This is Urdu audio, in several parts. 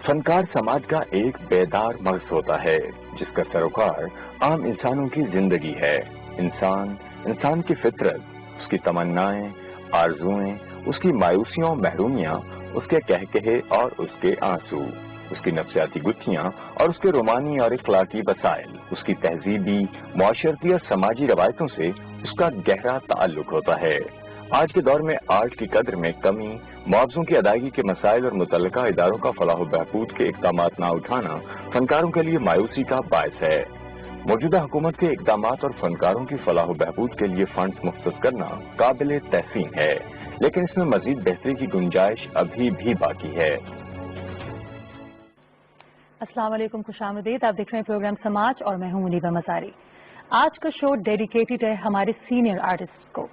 فنکار سماج کا ایک بیدار مغز ہوتا ہے جس کا سروکار عام انسانوں کی زندگی ہے۔ انسان کی فطرت، اس کی تمنائیں، آرزوئیں، اس کی مایوسیوں، محرومیاں، اس کے کہکہے اور اس کے آنسو، اس کی نفسیاتی گتھیاں اور اس کے رومانی اور اخلاقی وسائل، اس کی تہذیبی، معاشرتی اور سماجی روایتوں سے اس کا گہرا تعلق ہوتا ہے۔ آج کے دور میں آرٹ کی قدر میں کمی، معاوضوں کی ادائیگی کے مسائل اور متعلقہ اداروں کا فلاح و بہبود کے اقدامات نہ اٹھانا فنکاروں کے لیے مایوسی کا باعث ہے۔ موجودہ حکومت کے اقدامات اور فنکاروں کی فلاح و بہبود کے لیے فنڈز مختص کرنا قابل تحسین ہے، لیکن اس میں مزید بہتری کی گنجائش ابھی بھی باقی ہے۔ السلام علیکم، خوش آمدید۔ آپ دیکھ رہے ہیں پروگرام سماج اور میں ہوں منیبہ مزاری۔ آج کا شو ڈیڈیکیٹڈ ہے ہمارے سینئر آرٹسٹ کو۔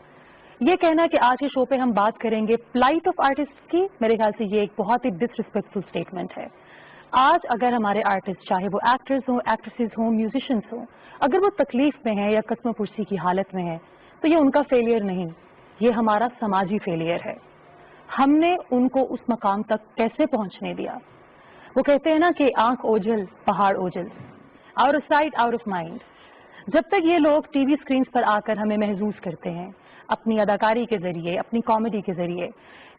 یہ کہنا کہ آج کے شو پہ ہم بات کریں گے پلائٹ آف آرٹسٹ کی، میرے خیال سے یہ ایک بہت ہی ڈس ریسپیکٹفل اسٹیٹمنٹ ہے۔ آج اگر ہمارے آرٹسٹ، چاہے وہ ایکٹرز ہوں، ایکٹریسز ہوں، میوزیشنز ہوں، اگر وہ تکلیف میں ہیں یا قسم پرسی کی حالت میں ہیں تو یہ ان کا فیلئر نہیں، یہ ہمارا سماجی فیلئر ہے۔ ہم نے ان کو اس مقام تک کیسے پہنچنے دیا؟ وہ کہتے ہیں نا کہ آنکھ اوجھل پہاڑ اوجھل، out of sight out of mind. جب تک یہ لوگ ٹی وی اسکرینز پر آ کر ہمیں محظوظ کرتے ہیں اپنی اداکاری کے ذریعے، اپنی کامیڈی کے ذریعے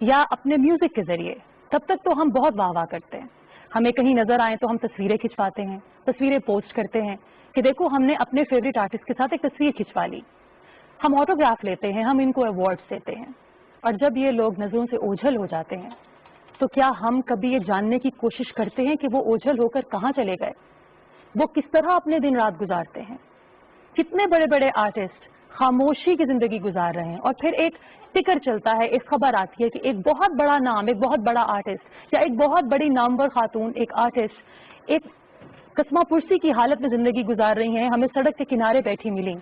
یا اپنے میوزک کے ذریعے، تب تک تو ہم بہت واہ واہ کرتے ہیں۔ ہمیں کہیں نظر آئیں تو ہم تصویریں کھنچواتے ہیں، تصویریں پوسٹ کرتے ہیں کہ دیکھو ہم نے اپنے فیوریٹ آرٹسٹ کے ساتھ ایک تصویر کھنچوا لی، ہم آٹوگراف لیتے ہیں، ہم ان کو ایوارڈز دیتے ہیں۔ اور جب یہ لوگ نظروں سے اوجھل ہو جاتے ہیں تو کیا ہم کبھی یہ جاننے کی کوشش کرتے ہیں کہ وہ اوجھل ہو کر کہاں چلے گئے؟ وہ کس طرح اپنے دن رات گزارتے ہیں؟ کتنے بڑے بڑے آرٹسٹ خاموشی کی زندگی گزار رہے ہیں، اور پھر ایک ٹکر چلتا ہے، ایک خبر آتی ہے کہ ایک بہت بڑا نام، ایک بہت بڑا آرٹسٹ یا ایک بہت بڑی نامور خاتون، ایک آرٹسٹ ایک قسمہ پرسی کی حالت میں زندگی گزار رہی ہیں، ہمیں سڑک کے کنارے بیٹھی ملی۔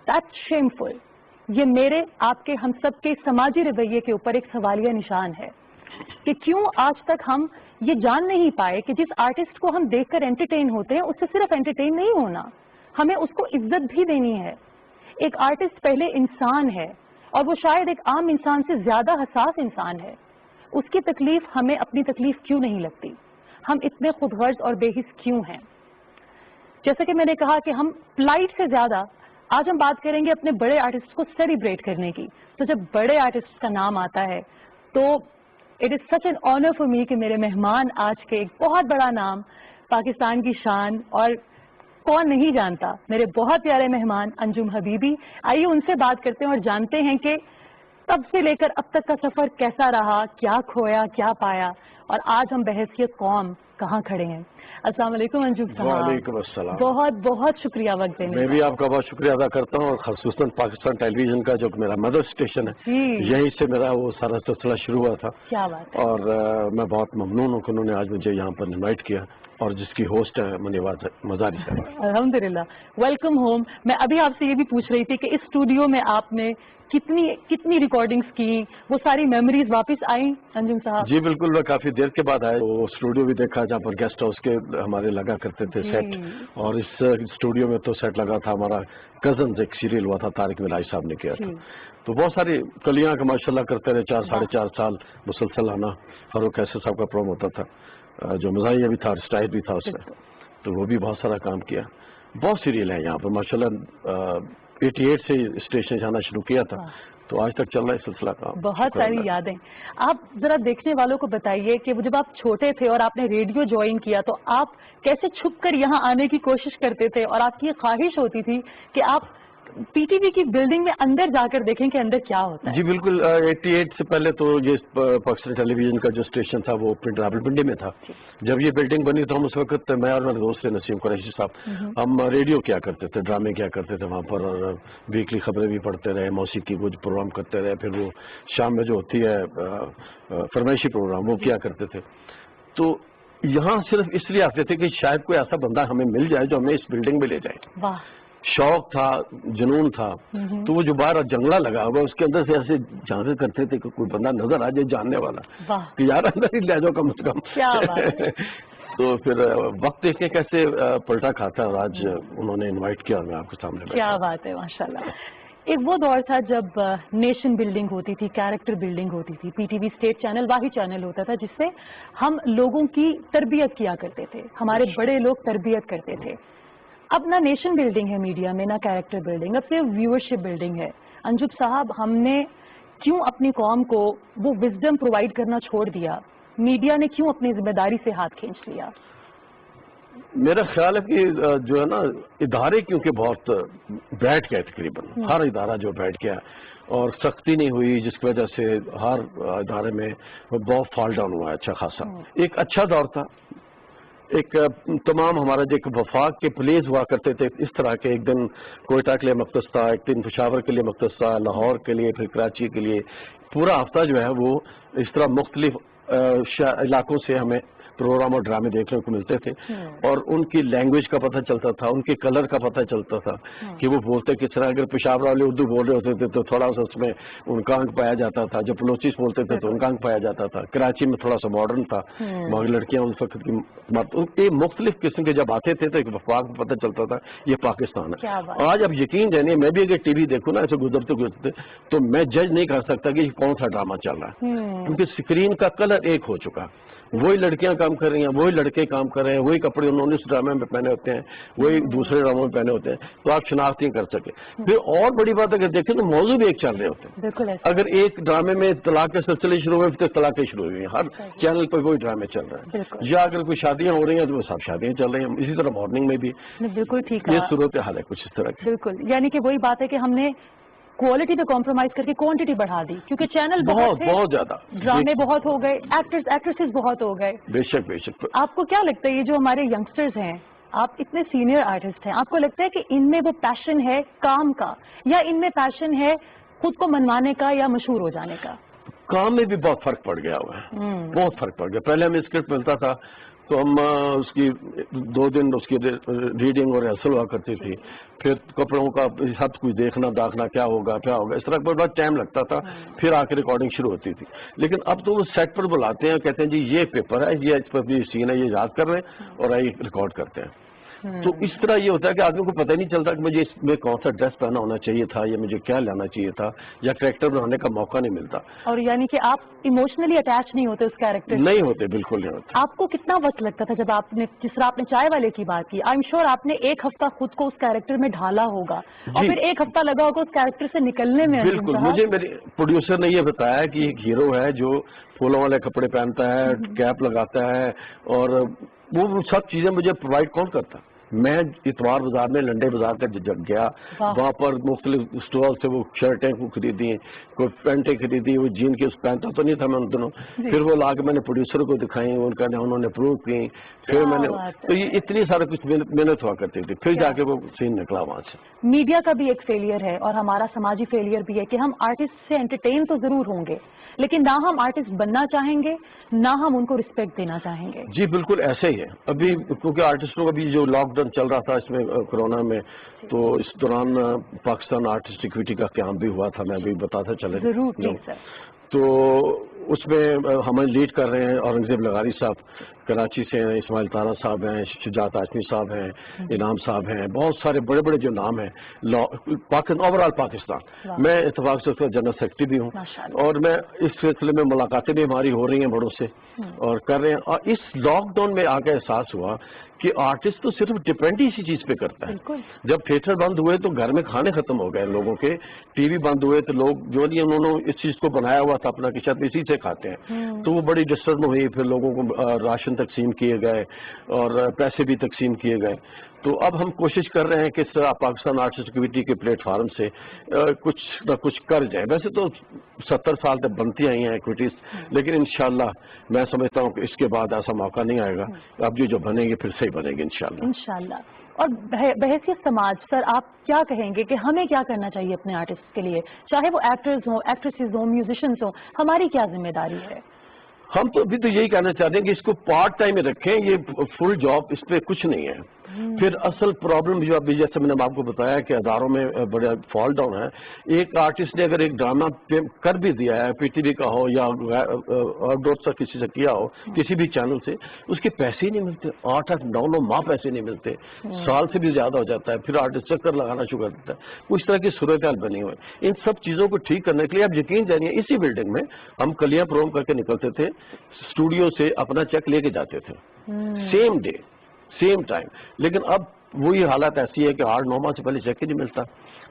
That's shameful. یہ میرے، آپ کے، ہم سب کے سماجی رویے کے اوپر ایک سوالیہ نشان ہے کہ کیوں آج تک ہم یہ جان نہیں پائے کہ جس آرٹسٹ کو ہم دیکھ کر انٹرٹین ہوتے ہیں اس سے صرف انٹرٹین نہیں ہونا، ہمیں اس کو عزت بھی دینی ہے۔ ایک آرٹسٹ پہلے انسان ہے، اور وہ شاید ایک عام انسان سے زیادہ حساس انسان ہے۔ اس کی تکلیف ہمیں اپنی تکلیف کیوں نہیں لگتی؟ ہم اتنے خود غرض اور بے حس کیوں ہیں؟ جیسا کہ میں نے کہا کہ ہم پلائٹ سے زیادہ آج ہم بات کریں گے اپنے بڑے آرٹسٹ کو سیلیبریٹ کرنے کی۔ تو جب بڑے آرٹسٹ کا نام آتا ہے تو it is such an honour for می کہ میرے مہمان آج کے ایک بہت بڑا نام، پاکستان کی شان، اور کون نہیں جانتا، میرے بہت پیارے مہمان انجم حبیبی۔ آئیے ان سے بات کرتے ہیں اور جانتے ہیں کہ تب سے لے کر اب تک کا سفر کیسا رہا، کیا کھویا، کیا پایا، اور آج ہم بحیثیت قوم کہاں کھڑے ہیں۔ السلام علیکم انجم صاحب۔ وعلیکم السلام۔ بہت بہت شکریہ وقت دینے کا۔ میں بھی آپ کا بہت شکریہ ادا کرتا ہوں، اور خصوصاً پاکستان ٹیلی ویژن کا جو میرا مدر اسٹیشن ہے، یہیں سے میرا وہ سارا سلسلہ شروع ہوا تھا۔ کیا بات ہے۔ اور میں بہت ممنون ہوں کہ انہوں نے آج مجھے یہاں پر انوائٹ کیا، اور جس کی ہوسٹ ہے منیبہ مزاری صاحب۔ الحمدللہ، ویلکم ہوم۔ میں ابھی آپ سے یہ بھی پوچھ رہی تھی کہ اس اسٹوڈیو میں آپ نے کتنی ریکارڈنگز کی، وہ ساری میموریز واپس آئیں انجم صاحب؟ جی بالکل، میں کافی دیر کے بعد آیا، وہ اسٹوڈیو بھی دیکھا جہاں پر گیسٹ ہاؤس کے ہمارے لگا کرتے تھے سیٹ، اور اس اسٹوڈیو میں تو سیٹ لگا تھا ہمارا کزنز، ایک سیریل ہوا تھا طارق ملائی صاحب نے کیا تھا، تو بہت ساری کلیاں کا ماشاءاللہ کرتے رہے، 4-4.5 سال مسلسل آنا۔ فاروق ایسر صاحب کا پروم ہوتا تھا جو مزاحیہ بھی تھا اور اسٹائل بھی تھا اس میں، تو وہ بھی بہت سارا کام کیا۔ بہت سیریل ہیں یہاں پر ماشاءاللہ، 88 سے اسٹیشن جانا شروع کیا تھا، تو آج تک چل رہا ہے سلسلہ کام۔ بہت ساری یادیں۔ آپ ذرا دیکھنے والوں کو بتائیے کہ جب آپ چھوٹے تھے اور آپ نے ریڈیو جوائن کیا تو آپ کیسے چھپ کر یہاں آنے کی کوشش کرتے تھے، اور آپ کی یہ خواہش ہوتی تھی کہ آپ پی ٹی وی کی بلڈنگ میں اندر جا کر دیکھیں کہ اندر کیا ہوتا ہے؟ جی بالکل، 88 سے پہلے تو یہ پاکستان ٹیلی ویژن کا جو اسٹیشن تھا وہ راولپنڈی میں تھا۔ جب یہ بلڈنگ بنی تو ہم اس وقت، میں اور میرے دوست نسیم قریشی صاحب، ہم ریڈیو کیا کرتے تھے، ڈرامے کیا کرتے تھے وہاں پر، اور ویکلی خبریں بھی پڑھتے رہے، موسیقی کچھ پروگرام کرتے رہے، پھر وہ شام میں جو ہوتی ہے فرمائشی پروگرام وہ کیا کرتے تھے۔ تو یہاں صرف اس لیے آتے تھے کہ شاید کوئی ایسا بندہ ہمیں مل جائے جو ہمیں اس بلڈنگ میں لے جائے۔ واہ، شوق تھا، جنون تھا، تو وہ جو باہر جنگلہ لگا ہوا اس کے اندر سے ایسے جھانکے کرتے تھے کہ کوئی بندہ نظر آ جائے جاننے والا، کہ یار اندر ہی لے جاؤ کم از کم۔ تو پھر وقت دیکھیں کیسے پلٹا کھاتا ہے، اور آج انہوں نے انوائٹ کیا اور میں آپ کے سامنے بیٹھا۔ کیا بات ہے، ماشاءاللہ۔ ایک وہ دور تھا جب نیشن بلڈنگ ہوتی تھی, کیریکٹر بلڈنگ ہوتی تھی. P T V state channel واحد چینل ہوتا تھا جس سے ہم لوگوں کی تربیت کیا کرتے تھے, ہمارے بڑے لوگ تربیت کرتے تھے. اب نہ نیشن بلڈنگ ہے میڈیا میں, نہ کیریکٹر بلڈنگ, اب صرف ویورشپ بلڈنگ ہے. انجب صاحب, ہم نے کیوں اپنی قوم کو وہ وزڈم پرووائڈ کرنا چھوڑ دیا؟ میڈیا نے کیوں اپنی ذمہ داری سے ہاتھ کھینچ لیا؟ میرا خیال ہے کہ جو ہے نا ادارے کیونکہ بہت بیٹھ گئے, تقریباً ہر ادارہ جو بیٹھ گیا اور سختی نہیں ہوئی, جس کی وجہ سے ہر ادارے میں بہت فال ڈاؤن ہوا ہے اچھا خاصا. ایک اچھا دور تھا, ایک تمام ہمارا جو ایک وفاق کے پلیز ہوا کرتے تھے اس طرح کے, ایک دن کوئٹہ کے لیے مختص تھا, ایک دن پشاور کے لیے مختص تھا, لاہور کے لیے, پھر کراچی کے لیے. پورا ہفتہ جو ہے وہ اس طرح مختلف علاقوں سے ہمیں پروگرام اور ڈرامے دیکھنے کو ملتے تھے, اور ان کی لینگویج کا پتہ چلتا تھا, ان کے کلر کا پتہ چلتا تھا کہ وہ بولتے کس طرح. اگر پشاور والے اردو بول رہے ہوتے تھے تو تھوڑا سا اس میں ان کا انک پایا جاتا تھا, جب بلوچس بولتے تھے تو ان کا انک پایا جاتا تھا. کراچی میں تھوڑا سا ماڈرن تھا, مگر لڑکیاں اس وقت کی مختلف قسم کے جب آتے تھے تو ایک وفاق پتہ چلتا تھا یہ پاکستان ہے. آج اب یقین جانیے, میں بھی اگر ٹی وی دیکھوں نا ایسے گزرتے گزرتے تو میں جج نہیں کر سکتا کہ یہ کون سا ڈرامہ چل رہا ہے, کیونکہ اسکرین کا کلر ایک ہو چکا. وہی لڑکیاں کام کر رہی ہیں, وہی لڑکے کام کر رہے ہیں, وہی کپڑے انہوں نے اس ڈرامے میں پہنے ہوتے ہیں, وہی دوسرے ڈراموں میں پہنے ہوتے ہیں, تو آپ شناخت نہیں کر سکے. پھر اور بڑی بات اگر دیکھیں تو موضوع بھی ایک چل رہے ہوتے ہیں. اگر ایک ڈرامے میں طلاق کے سلسلے شروع ہوئے تو طلاقیں شروع ہوئی ہیں, ہر چینل پر وہی ڈرامے چل رہے ہیں. یا اگر کوئی شادیاں ہو رہی ہیں تو وہ سب شادیاں چل رہی ہیں. اسی طرح مارننگ میں بھی بالکل ٹھیک یہ صورت حال ہے کچھ اس طرح کی. بالکل, یعنی کہ وہی بات ہے کہ ہم نے کوالٹی پہ کمپرومائز کر کے کوانٹٹی بڑھا دی, کیونکہ چینل بہت زیادہ, ڈرامے بہت ہو گئے, ایکٹرز ایکٹریسز بہت ہو گئے. بے شک بے شک. آپ کو کیا لگتا ہے یہ جو ہمارے ینگسٹرز ہیں, آپ اتنے سینئر آرٹسٹ ہیں, آپ کو لگتا ہے کہ ان میں وہ پیشن ہے کام کا, یا ان میں پیشن ہے خود کو منوانے کا یا مشہور ہو جانے کا؟ کام میں بھی بہت فرق پڑ گیا ہوا ہے, بہت فرق پڑ گیا. پہلے ہمیں اسکرپٹ ملتا تھا تو ہم اس کی 2 دن اس کی ریڈنگ اور ریہرسل ہوا کرتی تھی, پھر کپڑوں کا سب کچھ دیکھنا داخنا کیا ہوگا اس طرح پر بہت ٹائم لگتا تھا, پھر آ کے ریکارڈنگ شروع ہوتی تھی. لیکن اب تو وہ سیٹ پر بلاتے ہیں, کہتے ہیں جی یہ پیپر ہے, یہ اس پر بھی سین ہے, یہ یاد کر رہے ہیں اور آئیے ریکارڈ کرتے ہیں. تو اس طرح یہ ہوتا ہے کہ آدمی کو پتہ نہیں چلتا کہ مجھے اس میں کون سا ڈریس پہنا ہونا چاہیے تھا, یا مجھے کیا لانا چاہیے تھا, یا کریکٹر بنانے کا موقع نہیں ملتا. اور یعنی کہ آپ ایموشنلی اٹیچ نہیں ہوتے اس کیریکٹر سے؟ نہیں ہوتے, بالکل نہیں ہوتے. آپ کو کتنا وقت لگتا تھا جب آپ نے, جس طرح آپ نے چائے والے کی بات کی, آئی ایم شیور آپ نے 1 ہفتہ خود کو اس کیریکٹر میں ڈھالا ہوگا, اور پھر 1 ہفتہ لگا ہوگا اس کیریکٹر سے نکلنے میں. بالکل, مجھے میرے پروڈیوسر نے یہ بتایا کہ ایک ہیرو ہے جو پھولوں والے کپڑے پہنتا ہے, کیپ لگاتا ہے, اور وہ سب چیزیں مجھے پرووائڈ کون کرتا. میں اتوار بازار میں لنڈے بازار کا جب گیا, وہاں پر مختلف اسٹال سے وہ شرٹیں کو خریدی, کوئی پینٹیں خریدی, وہ جین کے پہنتا تو نہیں تھا میں ان دنوں. پھر وہ لا کے میں نے پروڈیوسر کو دکھائی, انہوں نے اپروو کی, پھر میں نے, تو یہ اتنی سارا کچھ محنت ہوا کرتی تھی, پھر جا کے وہ سین نکلا وہاں سے. میڈیا کا بھی ایک فیلئر ہے اور ہمارا سماجی فیلئر بھی ہے کہ ہم آرٹسٹ سے انٹرٹین تو ضرور ہوں گے, لیکن نہ ہم آرٹسٹ بننا چاہیں گے, نہ ہم ان کو رسپیکٹ دینا چاہیں گے. جی بالکل ایسے ہی ہے. ابھی کیونکہ آرٹسٹوں کا بھی جو لاک ڈاؤن چل رہا تھا اس میں کورونا میں, تو اس دوران پاکستان آرٹسٹ ایکویٹی کا قیام بھی ہوا تھا, میں بھی بتاتا چلے. ضرور سر. تو اس میں ہمیں لیڈ کر رہے ہیں اورنگزیب لغاری صاحب, کراچی سے ہیں, اسماعیل طارہ صاحب ہیں, شجاعت ہاشمی صاحب ہیں, انعام صاحب ہیں, بہت سارے بڑے بڑے جو نام ہیں اوور آل پاکستان. میں اتفاق سے اس کا جنرل سیکرٹری بھی ہوں, اور میں اس سلسلے میں ملاقاتیں بھی ہماری ہو رہی ہیں بڑوں سے اور کر رہے ہیں. اور اس لاک ڈاؤن میں آ کے احساس ہوا کہ آرٹسٹ تو صرف ڈپینڈ ہی اسی چیز پہ کرتا ہے. جب تھیٹر بند ہوئے تو گھر میں کھانے ختم ہو گئے لوگوں کے, ٹی وی بند ہوئے تو لوگ جو نہیں انہوں نے اس چیز کو بنایا ہوا تھا اپنا کہ شاید اسی سے کھاتے ہیں, تو وہ بڑی ڈسٹرب ہوئی. پھر لوگوں کو راشن تقسیم کیے گئے اور پیسے بھی تقسیم کیے گئے. تو اب ہم کوشش کر رہے ہیں کہ اس طرح پاکستان آرٹسٹ ایکویٹی کے پلیٹ فارم سے کچھ نہ کچھ کر جائے. ویسے تو 70 سال تک بنتی آئی ہیں ایکویٹیز, لیکن انشاءاللہ میں سمجھتا ہوں کہ اس کے بعد ایسا موقع نہیں آئے گا. اب جو بنیں گے پھر صحیح بنے گے انشاءاللہ. اور بحیثیت سماج سر آپ کیا کہیں گے کہ ہمیں کیا کرنا چاہیے اپنے آرٹسٹ کے لیے, چاہے وہ ایکٹرز ہوں, ایکٹریسز ہوں, میوزیشنز ہوں, ہماری کیا ذمہ داری ہے؟ ہم تو ابھی تو یہی کہنا چاہتے ہیں کہ اس کو پارٹ ٹائم میں رکھیں, یہ فل جاب اس پہ کچھ نہیں ہے. پھر اصل پرابلم جو ابھی جیسے میں نے آپ کو بتایا کہ ہزاروں میں بڑے فال ڈاؤن ہے. ایک آرٹسٹ نے اگر ایک ڈرامہ کر بھی دیا ہے پی ٹی وی کا ہو یا آؤٹ ڈور سے کسی سے کیا ہو کسی بھی چینل سے, اس کے پیسے ہی نہیں ملتے, 8-9 ماہ پیسے نہیں ملتے, سال سے بھی زیادہ ہو جاتا ہے. پھر آرٹسٹ چکر لگانا شروع کر دیتا ہے. کچھ طرح کی صورتحال بنی ہوئی. ان سب چیزوں کو ٹھیک کرنے کے لیے آپ یقین جانیے اسی بلڈنگ میں ہم کلیاں پروم کر کے نکلتے تھے, اسٹوڈیو سے اپنا چیک لے کے جاتے تھے سیم ڈے سیم ٹائم. لیکن اب وہی حالت ایسی ہے کہ 8-9 ماہ سے پہلے چیک ہی نہیں ملتا.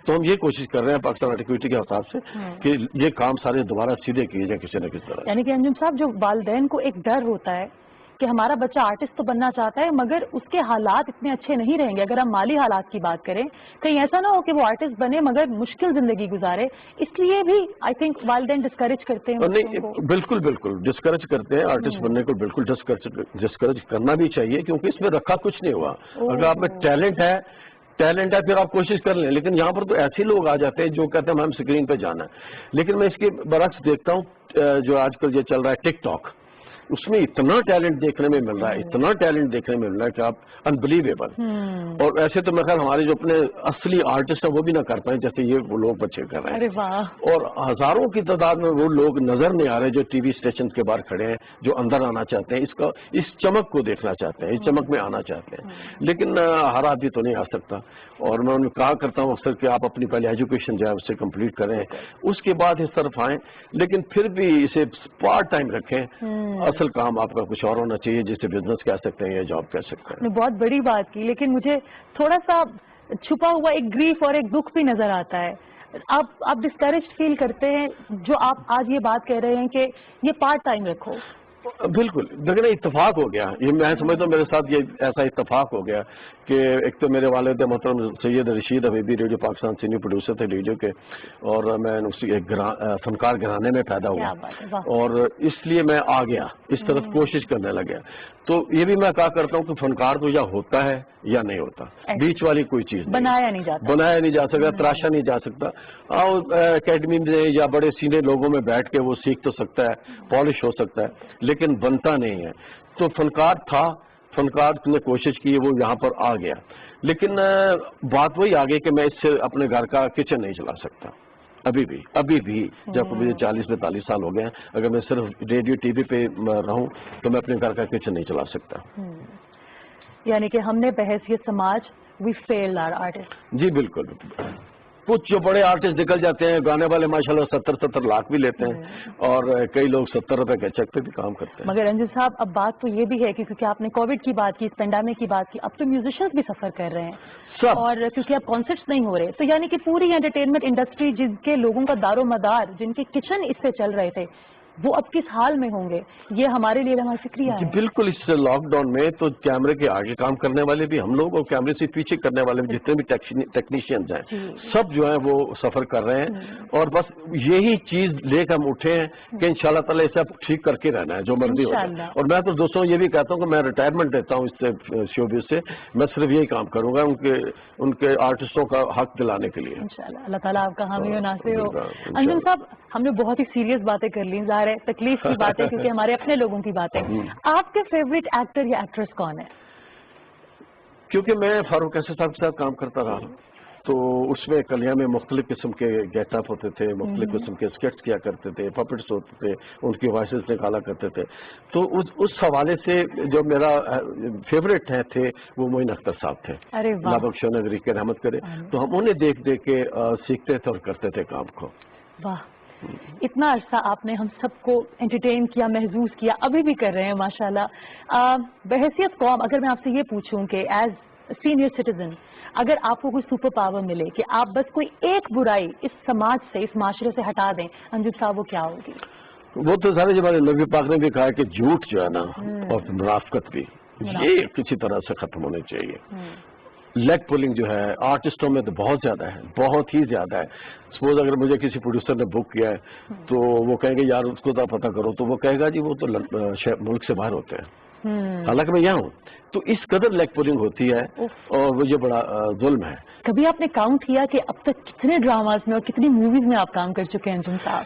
تو ہم یہ کوشش کر رہے ہیں پاکستان ایکٹیویٹی کے حساب سے کہ یہ کام سارے دوبارہ سیدھے کیے جائیں کسی نہ کسی طرح. یعنی کہ انجم صاحب جو والدین کو ایک ڈر ہوتا ہے کہ ہمارا بچہ آرٹسٹ تو بننا چاہتا ہے مگر اس کے حالات اتنے اچھے نہیں رہیں گے. اگر ہم مالی حالات کی بات کریں کہیں ایسا نہ ہو کہ وہ آرٹسٹ بنے مگر مشکل زندگی گزارے, اس لیے بھی آئی تھنک والدین ڈسکریج کرتے ہیں. نہیں بالکل بالکل ڈسکریج کرتے ہیں آرٹسٹ بننے کو, بالکل ڈسکریج کرنا بھی چاہیے کیونکہ اس میں رکھا کچھ نہیں ہوا. اگر آپ میں ٹیلنٹ ہے پھر آپ کوشش کر لیں. لیکن یہاں پر تو ایسے لوگ آ جاتے ہیں جو کہتے ہیں ہم اسکرین پہ جانا ہے. لیکن میں اس کے برعکس دیکھتا ہوں جو آج کل یہ چل رہا ہے ٹک ٹاک, اس میں اتنا ٹیلنٹ دیکھنے میں مل رہا ہے, اتنا ٹیلنٹ دیکھنے میں مل رہا ہے کہ آپ انبلیویبل. اور ایسے تو میں خیال ہمارے جو اپنے اصلی آرٹسٹ ہیں وہ بھی نہ کر پائیں جیسے یہ وہ لوگ بچے کر رہے ہیں. اور ہزاروں کی تعداد میں وہ لوگ نظر نہیں آ رہے جو ٹی وی اسٹیشن کے باہر کھڑے ہیں, جو اندر آنا چاہتے ہیں, اس چمک کو دیکھنا چاہتے ہیں, اس چمک میں آنا چاہتے ہیں. لیکن ہر آدمی تو نہیں آ سکتا. اور میں انہیں کہا کرتا ہوں اکثر کہ آپ اپنی پہلے ایجوکیشن جو ہے اس سے کمپلیٹ کریں, اس کے بعد اس طرف آئیں. لیکن پھر بھی اسے پارٹ ٹائم رکھیں. اصل کام آپ کا کچھ اور ہونا چاہیے جسے بزنس کہہ سکتے ہیں یا جاب کہہ سکتے ہیں. بہت بڑی بات کی, لیکن مجھے تھوڑا سا چھپا ہوا ایک گریف اور ایک دکھ بھی نظر آتا ہے. آپ ڈسکریج فیل کرتے ہیں جو آپ آج یہ بات کہہ رہے ہیں کہ یہ پارٹ ٹائم رکھو. بالکل دیکھیں اتفاق ہو گیا, یہ میں سمجھتا ہوں میرے ساتھ یہ ایسا اتفاق ہو گیا کہ ایک تو میرے والد محترم Syed Rashid Habibi radio Pakistan senior producer تھے ریڈیو کے, اور میں اسی ایک فنکار گھرانے میں پیدا ہوا اور اس لیے میں آ گیا اس طرف کوشش کرنے لگا. تو یہ بھی میں کہا کرتا ہوں کہ فنکار تو یا ہوتا ہے یا نہیں ہوتا, بیچ والی کوئی چیز بنایا نہیں جا سکتا, تراشا نہیں جا سکتا. اکیڈمی میں یا بڑے سینئر لوگوں میں بیٹھ کے وہ سیکھ تو سکتا ہے, پالش ہو سکتا ہے, لیکن بنتا نہیں ہے. تو فنکار تھا, فنکار نے کوشش کی, وہ یہاں پر آ گیا. لیکن بات وہی آ گئی کہ میں اس سے اپنے گھر کا کچن نہیں چلا سکتا ابھی بھی جب مجھے 40-42 سال ہو گئے ہیں. اگر میں صرف ریڈیو ٹی وی پہ رہوں تو میں اپنے گھر کا کچن نہیں چلا سکتا. یعنی کہ ہم نے بحیثیت سماج وی فیل آر آرٹسٹ. جی بالکل. کچھ جو بڑے آرٹسٹ نکل جاتے ہیں, گانے والے ماشاءاللہ 70 لاکھ بھی لیتے ہیں, اور کئی لوگ 70 روپے کے چیک پہ بھی کام کرتے ہیں. مگر انجم صاحب اب بات تو یہ بھی ہے کہ کیونکہ آپ نے کووڈ کی بات کی, پینڈیمک کی بات کی, اب تو میوزیشنز بھی سفر کر رہے ہیں اور کیونکہ اب کانسرٹس نہیں ہو رہے, تو یعنی کہ پوری انٹرٹینمنٹ انڈسٹری جن کے لوگوں کا دار و مدار, جن کے کچن اس سے چل رہے تھے, وہ اب کس حال میں ہوں گے, یہ ہمارے لیے لمحہ فکریہ ہے. بالکل. اس لاک ڈاؤن میں تو کیمرے کے آگے کام کرنے والے بھی ہم لوگ, اور کیمرے سے پیچھے کرنے والے بھی جتنے بھی ٹیکنیشینز ہیں سب جو ہیں وہ سفر کر رہے ہیں. اور بس یہی چیز لے کر ہم اٹھے ہیں کہ انشاءاللہ تعالیٰ اسے اب ٹھیک کر کے رہنا ہے جو مرضی ہو جائے. اور میں تو دوستوں یہ بھی کہتا ہوں کہ میں ریٹائرمنٹ دیتا ہوں اس سے شوبز سے, میں صرف یہی کام کروں گا ان کے آرٹسٹوں کا حق دلانے کے لیے. انشاءاللہ اللہ تعالیٰ آپ کا حامی و ناصر ہو. انجم صاحب ہم نے بہت ہی سیریس باتیں کر لی, ظاہر ہے تکلیف کی باتیں کیونکہ ہمارے اپنے لوگوں کی باتیں. آپ کے فیوریٹ ایکٹر یا ایکٹریس کون ہے؟ کیونکہ میں فاروق احسن صاحب کے ساتھ کام کرتا رہا تو اس میں کلیاں میں مختلف قسم کے گیٹ اپ ہوتے تھے, مختلف قسم کے اسکیٹس کیا کرتے تھے, پپٹس ہوتے تھے, ان کی وائسز نکالا کرتے تھے. تو اس حوالے سے جو میرا فیوریٹ تھے وہ معین اختر صاحب تھے, اللہ بخش انہیں ذریعہ رحمت کرے. تو ہم انہیں دیکھ کے سیکھتے تھے اور کرتے تھے کام کو. واہ, اتنا عرصہ آپ نے ہم سب کو انٹرٹین کیا, محظوظ کیا, ابھی بھی کر رہے ہیں ماشاءاللہ. بحیثیت قوم اگر میں آپ سے یہ پوچھوں کہ ایز سینئر سٹیزن اگر آپ کو کوئی سپر پاور ملے کہ آپ بس کوئی ایک برائی اس سماج سے, اس معاشرے سے ہٹا دیں, انجم صاحب وہ کیا ہوگی؟ وہ تو سارے ہمارے نبی پاک نے بھی کہا کہ جھوٹ جو ہے نا اور منافقت بھی, یہ کسی طرح سے ختم ہونے چاہیے. لیگ پولنگ جو ہے آرٹسٹوں میں تو بہت زیادہ ہے, بہت ہی زیادہ ہے. سپوز اگر مجھے کسی پروڈیوسر نے بک کیا ہے تو وہ کہیں گے یار اس کو تو پتہ کرو, تو وہ کہے گا جی وہ تو ملک سے باہر ہوتے ہیں, حالانکہ میں یہاں ہوں. تو اس قدر لیگ پولنگ ہوتی ہے اور وہ یہ بڑا ظلم ہے. کبھی آپ نے کاؤنٹ کیا کہ اب تک کتنے ڈراماز میں اور کتنی موویز میں آپ کام کر چکے ہیں انجم صاحب؟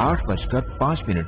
8:05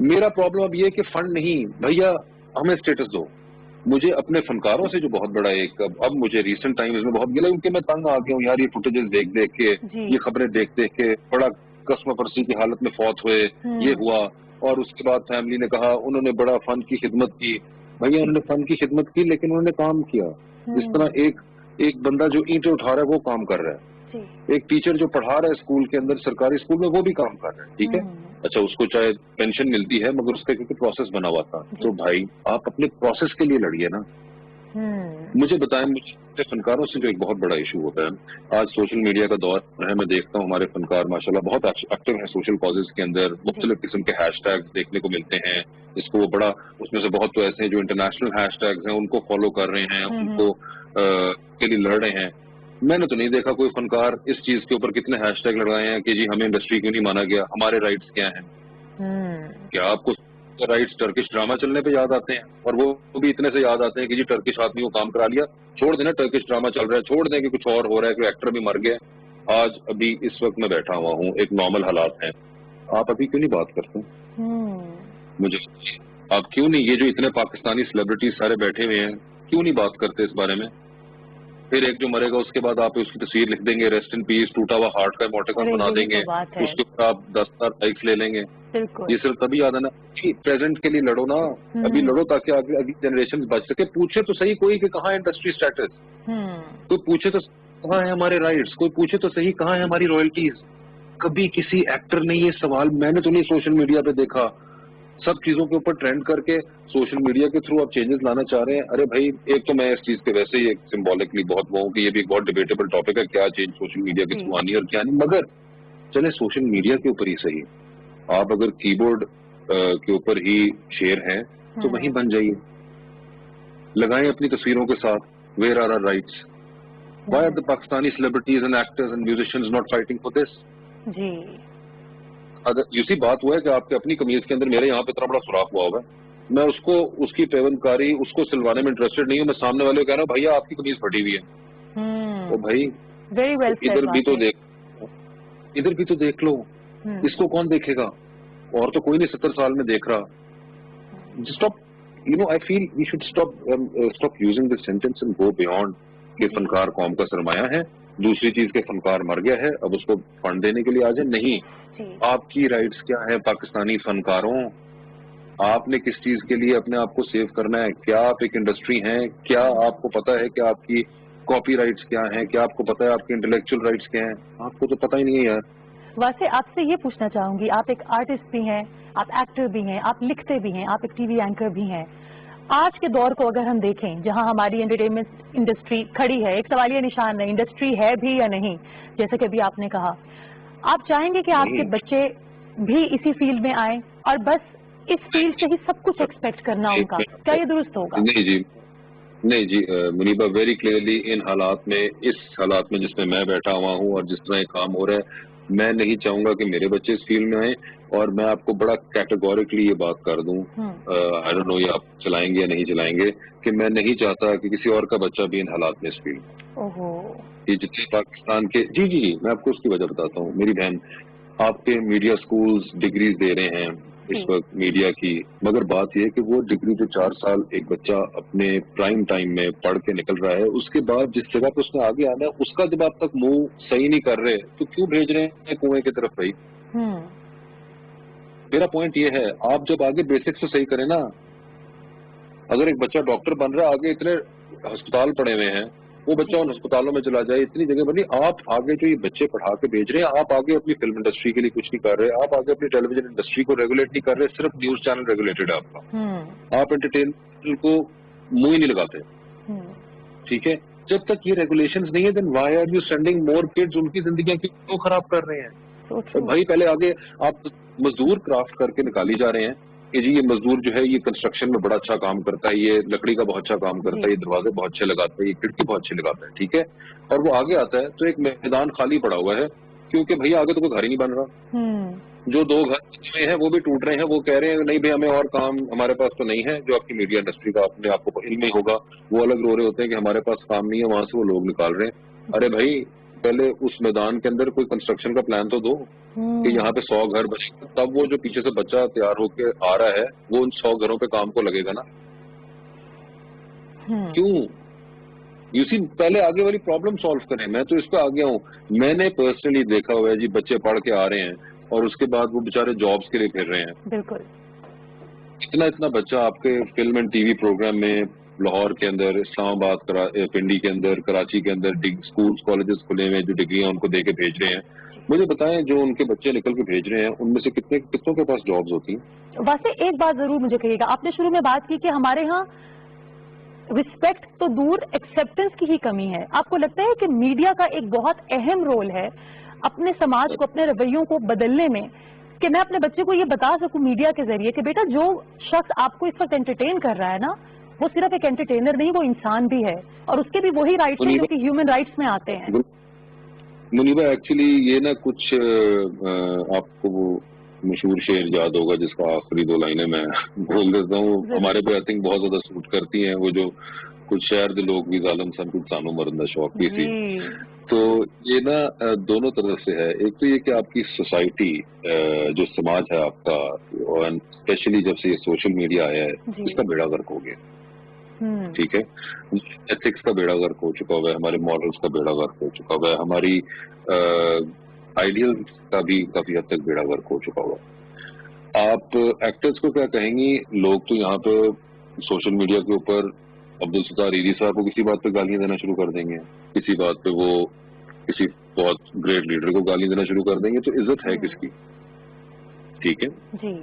میرا پرابلم اب یہ ہے کہ فنڈ نہیں بھیا، ہمیں اسٹیٹس دو. مجھے اپنے فنکاروں سے جو بہت بڑا ایک اب مجھے ریسنٹ ٹائمز میں بہت گلا، کیونکہ میں تنگ آ گیا ہوں یار، یہ فوٹیجز دیکھ دیکھ کے، یہ خبریں دیکھ دیکھ کے، بڑا قسم پرسی کی حالت میں فوت ہوئے، یہ ہوا، اور اس کے بعد فیملی نے کہا انہوں نے بڑا فن کی خدمت کی. بھیا انہوں نے فن کی خدمت کی لیکن انہوں نے کام کیا. اس طرح ایک بندہ جو اینٹیں اٹھا رہا ہے وہ کام کر رہا ہے، ایک ٹیچر جو پڑھا رہا ہے اسکول کے اندر سرکاری اسکول میں وہ بھی کام کر رہا ہے. ٹھیک ہے، اچھا اس کو چاہے پینشن ملتی ہے مگر اس کا کیونکہ پروسیس بنا ہوا تھا. تو بھائی آپ اپنے پروسیس کے لیے لڑیے نا. مجھے بتائیں، مجھے فنکاروں سے جو ایک بہت بڑا ایشو ہوتا ہے آج سوشل میڈیا کا دور ہے، میں دیکھتا ہوں ہمارے فنکار ماشاءاللہ بہت ایکٹیو ہیں سوشل کازز کے اندر، مختلف قسم کے ہیش ٹیگ دیکھنے کو ملتے ہیں. اس کو وہ بڑا، اس میں سے بہت تو ایسے ہیں جو انٹرنیشنل ہیش ٹیگز ہیں ان کو فالو کر رہے ہیں، ان کو کے لیے لڑ رہے ہیں. میں نے تو نہیں دیکھا کوئی فنکار اس چیز کے اوپر کتنے ہیش ٹیگ لگائے ہیں کہ جی ہمیں انڈسٹری کیوں نہیں مانا گیا، ہمارے رائٹس کیا ہیں. کیا آپ کو رائٹس ٹرکش ڈرامہ چلنے پہ یاد آتے ہیں؟ اور وہ بھی اتنے سے یاد آتے ہیں کہ جی ٹرکش آدمی کو کام کرا لیا، چھوڑ دینا ٹرکش ڈرامہ چل رہا ہے، چھوڑ دیں کہ کچھ اور ہو رہا ہے، کوئی ایکٹر بھی مر گیا. آج ابھی اس وقت میں بیٹھا ہوا ہوں، ایک نارمل حالات ہیں، آپ ابھی کیوں نہیں بات کرتے؟ مجھے آپ کیوں نہیں، یہ جو اتنے پاکستانی سیلیبریٹیز سارے بیٹھے ہوئے ہیں کیوں نہیں بات کرتے اس بارے میں؟ پھر ایک جو مرے گا اس کے بعد آپ اس کی تصویر لکھ دیں گے ریسٹ ان پیس، ٹوٹا ہوا ہارٹ کا ایموٹیکن بنا دیں گے، اس کے اوپر آپ 10,000 لائکس لے لیں گے. یہ صرف تبھی یاد ہے نا پریزنٹ کے لیے لڑو نا، ابھی لڑو تاکہ آگے اگلی جنریشن بچ سکے. پوچھے تو صحیح کوئی کہ کہاں ہے انڈسٹری اسٹیٹس، کوئی پوچھے تو کہاں ہے ہمارے رائٹس، کوئی پوچھے تو صحیح کہاں ہے ہماری رائلٹیز. کبھی کسی ایکٹر نے یہ سوال، میں نے تو نہیں سوشل میڈیا پہ دیکھا. سب چیزوں کے اوپر ٹرینڈ کر کے سوشل میڈیا کے تھرو آپ چینجز لانا چاہ رہے ہیں. ارے بھائی ایک تو میں اس چیز کے ویسے ہی ایک سمبولکلی بہت وہ ہوں کہ یہ بھی ایک بہت ڈیبیٹیبل ٹاپک ہے، کیا چینج سوشل میڈیا کے تھرو آنی ہے اور کیا نہیں. مگر چلے سوشل میڈیا کے اوپر ہی صحیح، آپ اگر کی بورڈ کے اوپر ہی شیر ہیں تو وہیں بن جائیے، لگائیں اپنی تصویروں کے ساتھ where are our rights. Why are the Pakistani celebrities and actors and musicians not fighting for this? جی اگر اسی بات ہوا ہے کہ آپ کے اپنی قمیض کے اندر میرے یہاں پہ اتنا بڑا سوراخ ہوا ہوگا، میں اس کو اس کی پیوندکاری اس کو سلوانے میں انٹرسٹڈ نہیں ہوں. میں سامنے والے کو کہہ رہا ہوں بھیا آپ کی قمیض پھٹی ہوئی ہے، تو بھائی ادھر بھی تو دیکھ، ادھر بھی تو دیکھ لو. اس کو کون دیکھے گا؟ اور تو کوئی نہیں 70 سال میں دیکھ رہا. Stop, you know I feel we should stop using this sentence and go beyond کہ فنکار قوم کا سرمایہ ہے. دوسری چیز کے فنکار مر گیا ہے اب اس کو فنڈ دینے کے لیے آ جائے. نہیں، آپ کی رائٹس کیا ہے پاکستانی فنکاروں؟ آپ نے کس چیز کے لیے اپنے آپ کو سیو کرنا ہے؟ کیا آپ ایک انڈسٹری ہیں؟ کیا آپ کو پتا ہے کہ آپ کی کاپی رائٹس کیا ہیں؟ کیا آپ کو پتا ہے آپ کی انٹلیکچوئل رائٹس کیا ہیں؟ آپ کو تو پتہ ہی نہیں ہے یار. ویسے آپ سے یہ پوچھنا چاہوں گی، آپ ایک آرٹسٹ بھی ہیں، آپ ایکٹر بھی ہیں، آپ لکھتے بھی ہیں، آپ ایک ٹی وی اینکر بھی ہیں. آج کے دور کو اگر ہم دیکھیں جہاں ہماری انٹرٹینمنٹ انڈسٹری کھڑی ہے، ایک سوالیہ نشان ہے، انڈسٹری ہے بھی یا نہیں، جیسے کہ ابھی آپ نے کہا، آپ چاہیں گے کہ آپ کے بچے بھی اسی فیلڈ میں آئیں اور بس اس فیلڈ سے ہی سب کچھ ایکسپیکٹ کرنا ان کا، کیا یہ درست ہوگا؟ نہیں جی منیبا، ویری کلیئرلی ان حالات میں، اس حالات میں جس میں میں بیٹھا ہوا ہوں اور جس طرح یہ کام ہو رہا ہے، میں نہیں چاہوں گا کہ میرے بچے اس فیلڈ میں آئیں. اور میں آپ کو بڑا کیٹیگوریکلی یہ بات کر دوں، آئی ڈونٹ نو یہ آپ چلائیں گے یا نہیں چلائیں گے، کہ میں نہیں چاہتا کہ کسی اور کا بچہ بھی ان حالات میں اس فیلڈ میں. یہ جتنے پاکستان کے، جی میں آپ کو اس کی وجہ بتاتا ہوں. میری بہن، آپ کے میڈیا سکولز ڈگریز دے رہے ہیں اس وقت میڈیا کی، مگر بات یہ ہے کہ وہ ڈگری جو 4 سال ایک بچہ اپنے پرائم ٹائم میں پڑھ کے نکل رہا ہے، اس کے بعد جس جگہ پہ اس نے آگے آنا ہے اس کا جب آپ تک منہ صحیح نہیں کر رہے تو کیوں بھیج رہے ہیں کنویں کی طرف؟ بھائی میرا پوائنٹ یہ ہے، آپ جب آگے بیسکس تو صحیح کریں نا. اگر ایک بچہ ڈاکٹر بن رہا ہے، آگے اتنے ہسپتال پڑے ہوئے ہیں، وہ بچہ ان ہسپتالوں میں چلا جائے، اتنی جگہ بنی. آپ آگے جو یہ بچے پڑھا کے بھیج رہے ہیں، آپ آگے اپنی فلم انڈسٹری کے لیے کچھ نہیں کر رہے، آپ آگے اپنی ٹیلی ویژن انڈسٹری کو ریگولیٹ نہیں کر رہے، صرف نیوز چینل ریگولیٹڈ ہے آپ کا. آپ انٹرٹینمنٹ کو منہ ہی نہیں لگاتے. ٹھیک ہے، جب تک یہ ریگولیشنز نہیں ہے then why are you sending more kids? ان کی زندگیاں کیوں خراب کر رہے ہیں بھائی؟ پہلے آگے آپ مزدور کرافٹ کر کے نکالی جا رہے ہیں کہ جی یہ مزدور جو ہے یہ کنسٹرکشن میں بڑا اچھا کام کرتا ہے، یہ لکڑی کا بہت اچھا کام کرتا ہے، یہ دروازے بہت اچھے لگاتا ہے، یہ کھڑکی بہت اچھی لگاتا ہے. ٹھیک ہے، اور وہ آگے آتا ہے تو ایک میدان خالی پڑا ہوا ہے کیونکہ بھائی آگے تو کوئی گھر ہی نہیں بن رہا. جو 2 گھر ہیں وہ بھی ٹوٹ رہے ہیں. وہ کہہ رہے ہیں نہیں بھائی ہمیں اور کام ہمارے پاس تو نہیں ہے. جو آپ کی میڈیا انڈسٹری کا اپنے آپ کو علم ہی ہوگا، وہ الگ رو رہے ہوتے ہیں کہ ہمارے پاس کام نہیں ہے، وہاں سے وہ لوگ نکال رہے ہیں. ارے بھائی پہلے اس میدان کے اندر کوئی کنسٹرکشن کا پلان تو دو کہ یہاں پہ 100 گھر بنے گا, تب وہ جو پیچھے سے بچہ تیار ہو کے آ رہا ہے وہ ان 100 گھروں پہ کام کو لگے گا نا. کیوں؟ یو سی پہلے آگے والی پرابلم سالو کریں. میں تو اس پہ آ گیا ہوں. میں نے پرسنلی دیکھا ہوا ہے جی, بچے پڑھ کے آ رہے ہیں اور اس کے بعد وہ بےچارے جابس کے لیے پھر رہے ہیں. بالکل. اتنا بچہ آپ کے فلم اینڈ ٹی وی پروگرام میں لاہور کے اندر, اسلام آباد, پنڈی کے اندر, کراچی کے اندر اسکولس کالجز کھلے ہوئے ہیں جو ڈگریاں ان کو دے کے بھیج رہے ہیں. مجھے بتائیں جو ان کے بچے نکل کے بھیج رہے ہیں ان میں سے کتنوں کے پاس جابز ہوتی ہیں؟ ویسے ایک بات ضرور مجھے کہیے گا, آپ نے شروع میں بات کی کہ ہمارے ہاں رسپیکٹ تو دور ایکسیپٹنس کی ہی کمی ہے. آپ کو لگتا ہے کہ میڈیا کا ایک بہت اہم رول ہے اپنے سماج کو, اپنے رویوں کو بدلنے میں, کہ میں اپنے بچے کو یہ بتا سکوں میڈیا کے ذریعے کہ بیٹا جو شخص آپ کو اس وقت انٹرٹین کر رہا ہے نا, وہ صرف ایک انٹرٹینر نہیں, وہ انسان بھی ہے, اور اس کے بھی وہی رائٹس ہیں جو کہ ہیومن رائٹس میں آتے ہیں. منیبا ایکچولی یہ نا کچھ آپ کو وہ مشہور شعر یاد ہوگا جس کا آخری 2 لائنیں میں بول دیتا ہوں, ہمارے پہ آئی تھنک بہت زیادہ سوٹ کرتی ہیں, وہ جو کچھ شہر دے لوگ بھی ظالم سن کچھ سانو مرندہ شوق بھی تھی. تو یہ نا دونوں طرح سے ہے. ایک تو یہ کہ آپ کی سوسائٹی جو سماج ہے آپ کا, اور اسپیشلی جب سے یہ سوشل میڈیا آیا ہے اس کا بیڑا غرق ہو گیا. ٹھیک ہے, ایتھکس کا بیڑا غرق ہو چکا ہوا ہے, ہمارے مورلس کا بیڑا غرق ہو چکا ہوا ہے, ہماری آئیڈیل کا بھی کافی حد تک بیڑا غرق ہو چکا ہوا ہے. آپ ایکٹرز کو کیا کہیں گی؟ لوگ تو یہاں پہ سوشل میڈیا کے اوپر عبدالستار ایری صاحب کو کسی بات پہ گالیاں دینا شروع کر دیں گے, کسی بات پہ وہ کسی بہت گریٹ لیڈر کو گالیاں دینا شروع کر دیں گے, تو عزت ہے کس کی؟ ٹھیک ہے,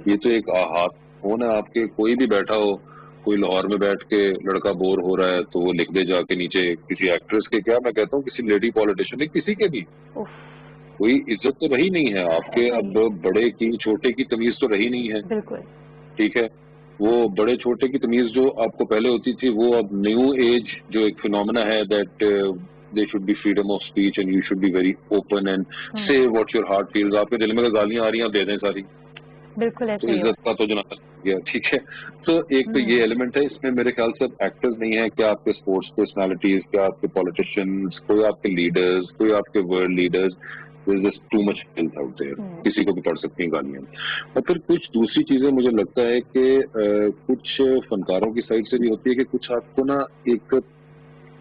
یہ تو ایک ہاتھ فون ہے آپ کے, کوئی بھی بیٹھا ہو, کوئی لاہور میں بیٹھ کے لڑکا بور ہو رہا ہے تو وہ لکھ دے جا کے نیچے کسی ایکٹریس کے, کیا میں کہتا ہوں کسی لیڈی پالیٹیشین, کسی کے بھی کوئی عزت تو رہی نہیں ہے آپ کے. اب بڑے کی چھوٹے کی تمیز تو رہی نہیں ہے. بالکل ٹھیک ہے, وہ بڑے چھوٹے کی تمیز جو آپ کو پہلے ہوتی تھی وہ اب نیو ایج جو ایک فینومینا ہے, that they should be freedom of speech and you should be very open and say what your heart feels. آپ کے دل میں گالیاں آ رہی ہیں, آپ دے دیں ساری. بالکل تو عزت کا تو جناب گیا. ٹھیک ہے, تو ایک تو یہ ایلیمنٹ ہے. اس میں میرے خیال سے ایکٹرز نہیں ہے, کیا آپ کے اسپورٹس پرسنالٹیز, کیا آپ کے پالیٹیشینز, کوئی آپ کے لیڈرز, کوئی آپ کے world leaders, too much health out there, کسی کو بھی پڑھ سکتی ہیں گالیاں. اور پھر کچھ دوسری چیزیں مجھے لگتا ہے کہ کچھ فنکاروں کی سائڈ سے بھی ہوتی ہے کہ کچھ آپ کو نا ایک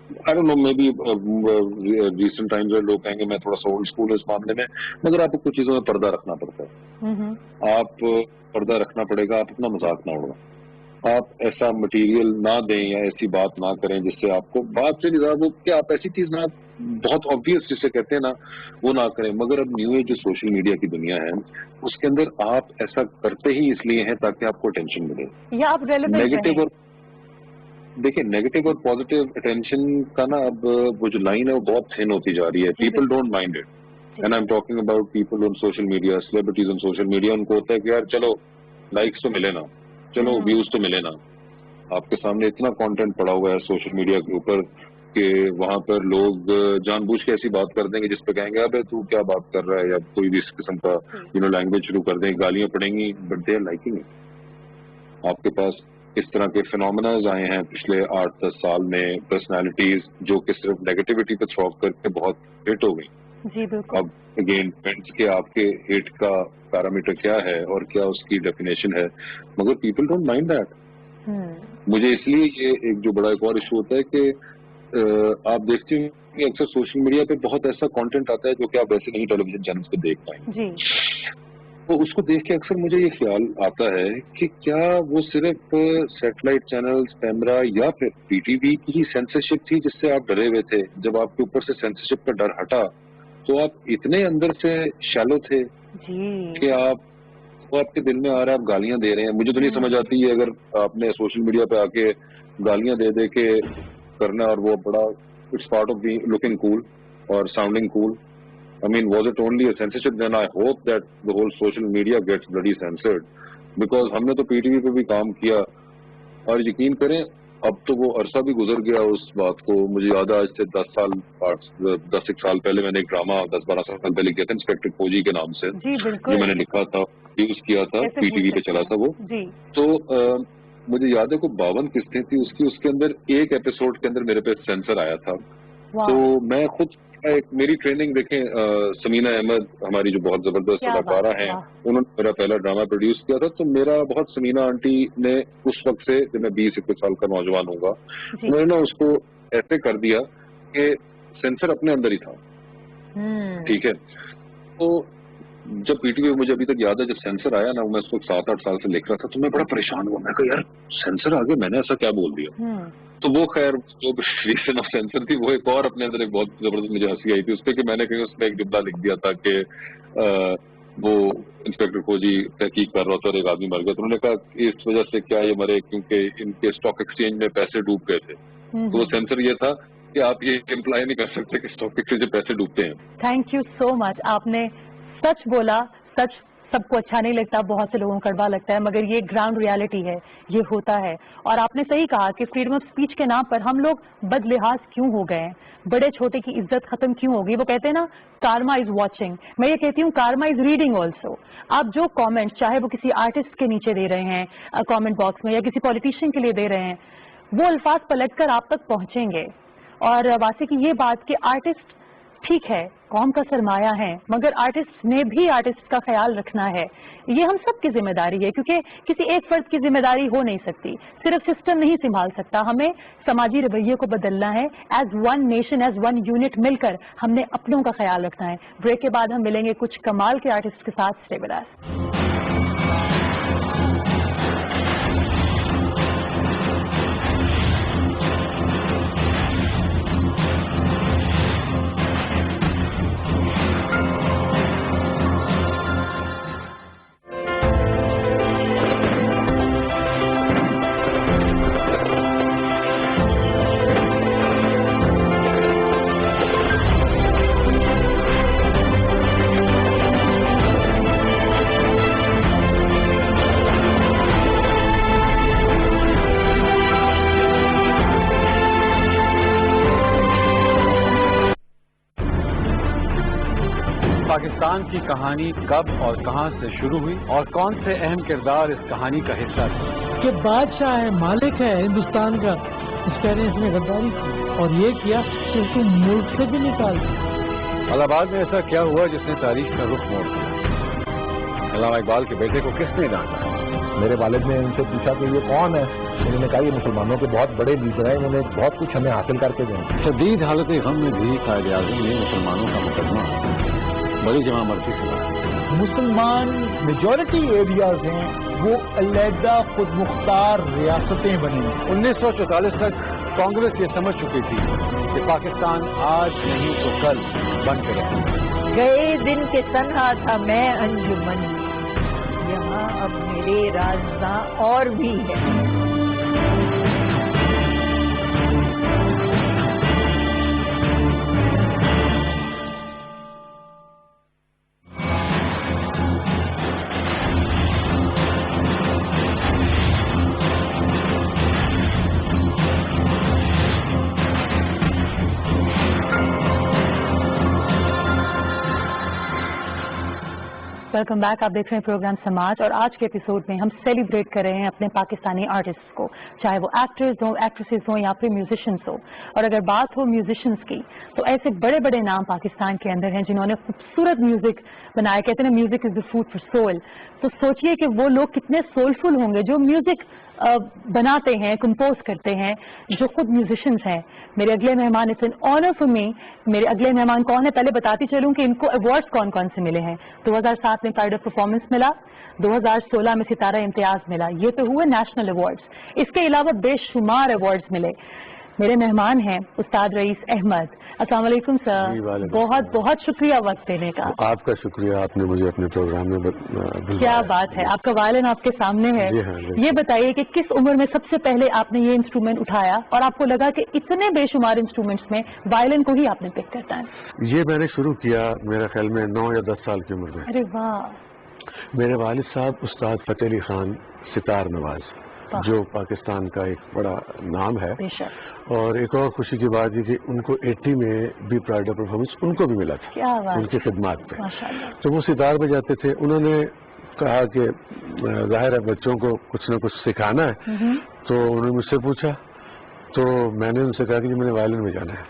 I don't know, maybe recent times میں لوگ کہیں گے میں تھوڑا سا اولڈ اسکول اس معاملے میں, مگر آپ کو کچھ چیزوں میں پردہ رکھنا پڑتا ہے. آپ پردہ رکھنا پڑے گا, آپ اپنا مذاق نہ اڑائیں, آپ ایسا مٹیریل نہ دیں یا ایسی بات نہ کریں جس سے آپ کو بات سے نظام ہو کہ آپ ایسی چیز نہ بہت آبویس جسے کہتے ہیں نا وہ نہ کریں. مگر اب نیو ایج جو سوشل میڈیا کی دنیا ہے اس کے اندر آپ ایسا کرتے ہی اس لیے ہیں تاکہ آپ کو اٹینشن ملے, یا آپ نیگیٹو. اور دیکھیں نیگیٹو اور پازیٹیو اٹینشن کا نا اب وہ جو لائن ہے وہ بہت تھن ہوتی جا رہی ہے. People don't mind it, and I am talking about people on social media, celebrities on social media. ان کو ہوتا ہے کہ یار چلو لائکس تو ملے نا, چلو ویوز تو ملے نا. آپ کے سامنے اتنا کانٹینٹ پڑا ہوا ہے سوشل میڈیا کے اوپر کہ وہاں پر لوگ جان بوجھ کے ایسی بات کر دیں گے جس پہ کہیں گے ابے تو کیا بات کر رہا ہے, یا کوئی بھی اس قسم کا لینگویج شروع کر دیں, گالیاں پڑیں گی, but they are liking it. آپ کے پاس اس طرح کے فینومیناز آئے ہیں پچھلے 8-10 سال میں, پرسنالٹیز جو کہ صرف نیگیٹیوٹی پہ تھرو کر کے بہت ہٹ ہو گئی. جی بالکل. اب اگین فرینڈس کے آپ کے ہٹ کا پیرامیٹر کیا ہے اور کیا اس کی ڈیفینیشن ہے, مگر پیپل ڈونٹ مائنڈ دیٹ. مجھے اس لیے یہ ایک جو بڑا ایک اور ایشو ہوتا ہے کہ آپ دیکھتے ہیں کہ اکثر سوشل میڈیا پہ بہت ایسا کانٹینٹ آتا ہے جو کہ آپ ویسے نہیں ٹیلی ویژن چینلز پہ دیکھ پائیں گے. تو اس کو دیکھ کے اکثر مجھے یہ خیال آتا ہے کہ کیا وہ صرف سیٹلائٹ چینلز, پیمرا یا پھر پی ٹی وی کی ہی سینسرشپ تھی جس سے آپ ڈرے ہوئے تھے؟ جب آپ کے اوپر سے سینسرشپ کا ڈر ہٹا تو آپ اتنے اندر سے شیلو تھے کہ آپ کے دل میں آ رہا ہے آپ گالیاں دے رہے ہیں. مجھے تو نہیں سمجھ آتی ہے اگر آپ نے سوشل میڈیا پہ آ کے گالیاں دے دے کے کرنا, اور وہ بڑا it's part of the looking cool اور sounding cool. I mean, was it only a censorship? Then I hope that the whole social media gets bloody censored. Because ہم نے تو پی ٹی وی پہ بھی کام کیا, اور یقین کریں اب تو وہ عرصہ بھی گزر گیا اس بات کو. مجھے یاد ہے آج سے 10 سال پہلے میں نے ایک ڈرامہ 10-12 سال پہلے کیا تھا انسپیکٹر فوجی کے نام سے, جو میں نے لکھا تھا, یوز کیا تھا, پی ٹی وی پہ چلا تھا وہ. تو مجھے یاد ہے کوئی 52 قسطیں تھی اس کی, اس کے اندر ایک ایپیسوڈ کے اندر میرے پہ سینسر آیا تھا. تو میں خود میری ٹریننگ دیکھیں، سمینا احمد ہماری جو بہت زبردست اداکارہ ہیں، انہوں نے میرا پہلا ڈرامہ پروڈیوس کیا تھا، تو میرا بہت سمینا آنٹی نے اس وقت سے جب میں 20-21 سال کا نوجوان ہوں گا، انہوں نے نا اس کو ایسے کر دیا کہ سینسر اپنے اندر ہی تھا. ٹھیک ہے. تو جب پی ٹی وی مجھے ابھی تک یاد ہے جب سینسر آیا نا، میں اس وقت 7-8 سال سے لکھ رہا تھا، تو میں بڑا پریشان ہوا. میں کہا یار سینسر آ گیا، میں نے ایسا کیا بول دیا. تو وہ خیر جو ریزن آف سینسر تھی وہ ایک اور اپنے اندر ایک بہت زبردست مجھے ہنسی آئی تھی اس پہ کہ میں نے کہیں اس میں ایک جملہ لکھ دیا تھا کہ وہ انسپیکٹر فوجی تحقیق کر رہا تھا اور ایک آدمی مر گیا. تو انہوں نے کہا اس وجہ سے کیا یہ مرے کیونکہ ان کے اسٹاک ایکسچینج میں پیسے ڈوب گئے تھے. تو وہ سینسر یہ تھا کہ آپ یہ امپلائی نہیں کر سکتے کہ اسٹاک ایکسچینج میں پیسے ڈوبتے ہیں. تھینک یو سو مچ. آپ نے سچ بولا. سچ سب کو اچھا نہیں لگتا، بہت سے لوگوں کو کڑوا لگتا ہے، مگر یہ گراؤنڈ ریالٹی ہے، یہ ہوتا ہے. اور آپ نے صحیح کہا کہ فریڈم آف اسپیچ کے نام پر ہم لوگ بد لحاظ کیوں ہو گئے ہیں، بڑے چھوٹے کی عزت ختم کیوں ہوگی. وہ کہتے ہیں نا کارما از واچنگ، میں یہ کہتی ہوں کارما از ریڈنگ آلسو. آپ جو کامنٹ چاہے وہ کسی آرٹسٹ کے نیچے دے رہے ہیں کامنٹ باکس میں یا کسی پولیٹیشین کے لیے دے رہے ہیں، وہ الفاظ پلٹ کر آپ تک پہنچیں گے. اور واسطے کی یہ بات کہ آرٹسٹ ٹھیک ہے قوم کا سرمایہ ہے، مگر آرٹسٹ نے بھی آرٹسٹ کا خیال رکھنا ہے. یہ ہم سب کی ذمہ داری ہے کیونکہ کسی ایک فرد کی ذمہ داری ہو نہیں سکتی، صرف سسٹم نہیں سنبھال سکتا. ہمیں سماجی رویے کو بدلنا ہے. As one nation, as one unit مل کر ہم نے اپنوں کا خیال رکھنا ہے. بریک کے بعد ہم ملیں گے کچھ کمال کے آرٹسٹ کے ساتھ. Stay with us. پاکستان کی کہانی کب اور کہاں سے شروع ہوئی اور کون سے اہم کردار اس کہانی کا حصہ تھے؟ کہ بادشاہ ہے، مالک ہے ہندوستان کا، اس کہہ رہے ہیں اس نے غداری کی اور یہ کیا کہ اس کو ملک سے بھی نکال دیا. الہ آباد میں ایسا کیا ہوا جس نے تاریخ کا رخ موڑ دیا؟ علامہ اقبال کے بیٹے کو کس نے ڈانٹا؟ میرے والد نے ان سے پوچھا کہ یہ کون ہے، انہوں نے کہا یہ مسلمانوں کے بہت بڑے لیڈر ہیں، انہوں نے بہت کچھ ہمیں حاصل کر کے دیا. شدید حالت غم میں بھی قائد اعظم نے مسلمانوں کا مقدمہ بڑی جمع مرضی سے مسلمان میجورٹی ایریاز ہیں وہ علیحدہ خود مختار ریاستیں بنی ہیں. 1944 تک کانگریس یہ سمجھ چکی تھی کہ پاکستان آج نہیں تو کل بن کے رہے. گئے دن کے تنہا تھا میں انجمن، یہاں اب میرے رازداں اور بھی ہے. Welcome back. آپ دیکھ رہے ہیں پروگرام سماج اور آج کے ایپیسوڈ میں ہم سیلیبریٹ کر رہے ہیں اپنے پاکستانی آرٹسٹ کو، چاہے وہ ایکٹرز ہوں، ایکٹریسز ہوں یا پھر میوزیشنس ہوں. اور اگر بات ہو میوزیشنس کی تو ایسے بڑے بڑے نام پاکستان کے اندر ہیں جنہوں نے خوبصورت میوزک بنایا. کہتے ہیں music is the food for civil. تو سوچئے کہ وہ لوگ کتنے سولفل ہوں گے جو میوزک بناتے ہیں، کمپوز کرتے ہیں، جو خود میوزیشنز ہیں. میرے اگلے مہمان it's an honour for me. میرے اگلے مہمان کون ہیں پہلے بتاتی چلوں کہ ان کو ایوارڈز کون کون سے ملے ہیں. 2007 میں پرائڈ آف پرفارمنس ملا، 2016 میں ستارہ امتیاز ملا. یہ تو ہوئے نیشنل ایوارڈز. اس کے علاوہ بے شمار ایوارڈز ملے. میرے مہمان ہیں استاد رئیس احمد. السلام علیکم سر. بہت بہت شکریہ وقت دینے کا. آپ کا شکریہ، آپ نے مجھے اپنے پروگرام میں کیا بات ہے. آپ کا وائلن آپ کے سامنے ہے. یہ بتائیے کہ کس عمر میں سب سے پہلے آپ نے یہ انسٹرومنٹ اٹھایا اور آپ کو لگا کہ اتنے بے شمار انسٹرومنٹس میں وائلن کو ہی آپ نے پک کرتا ہے؟ یہ میں نے شروع کیا میرے خیال میں 9 یا 10 سال کی عمر میں. ارے واہ. میرے والد صاحب استاد فتح علی خان ستار نواز جو پاکستان کا ایک بڑا نام ہے. اور ایک اور خوشی کی بات یہ کہ ان کو 80 میں بھی پرائڈ آف پرفارمنس ان کو بھی ملا تھا ان کی خدمات پہ. تو وہ ستار میں جاتے تھے. انہوں نے کہا کہ ظاہر ہے بچوں کو کچھ نہ کچھ سکھانا ہے، تو انہوں نے مجھ سے پوچھا تو میں نے ان سے کہا کہ مجھے وائلن میں جانا ہے.